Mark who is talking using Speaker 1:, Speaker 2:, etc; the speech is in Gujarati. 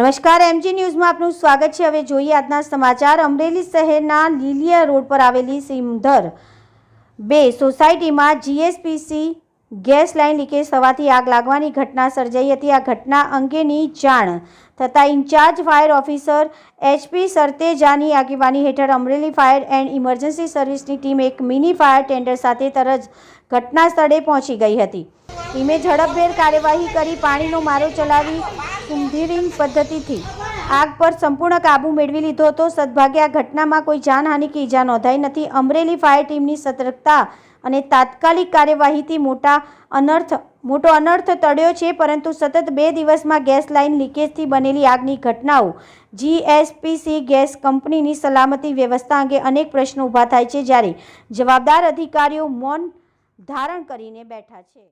Speaker 1: નમસ્કાર, એમજી ન્યૂઝમાં આપનું સ્વાગત છે। હવે જોઈએ આજના સમાચાર। અમરેલી શહેરના લીલિયા રોડ પર આવેલી સિમધર 2 સોસાયટીમાં જીએસપીસી ગેસ લાઇન લીકેજ થવાથી આગ લાગવાની ઘટના સર્જાઈ હતી। આ ઘટના અંગેની જાણ થતાં ઇન્ચાર્જ ફાયર ઓફિસર એચપી સરતેજાની આગેવાની હેઠળ અમરેલી ફાયર એન્ડ ઇમરજન્સી સર્વિસની ટીમ એક મિની ફાયર ટેન્ડર સાથે તરત ઘટના સ્થળે પહોંચી ગઈ હતી। ટીમે ઝડપભેર કાર્યવાહી કરી પાણીનો મારો ચલાવી સુમધીરીંગ પદ્ધતિથી આગ પર સંપૂર્ણ કાબૂ મેળવી લીધો હતો। સદભાગ્યે આ ઘટનામાં કોઈ જાનહાનિ કે ઈજા નોંધાઈ નથી। અમરેલી ફાયર ટીમની સતર્કતા અને તાત્કાલિક કાર્યવાહીથી મોટો અનર્થ ટળ્યો છે, પરંતુ સતત 2 દિવસમાં ગેસ લાઇન લીકેજથી બનેલી આગની ઘટનાઓ જીએસપીસી ગેસ કંપનીની સલામતી વ્યવસ્થા અંગે અનેક પ્રશ્નો ઊભા થાય છે, જ્યારે જવાબદાર અધિકારીઓ મૌન ધારણ કરીને બેઠા છે।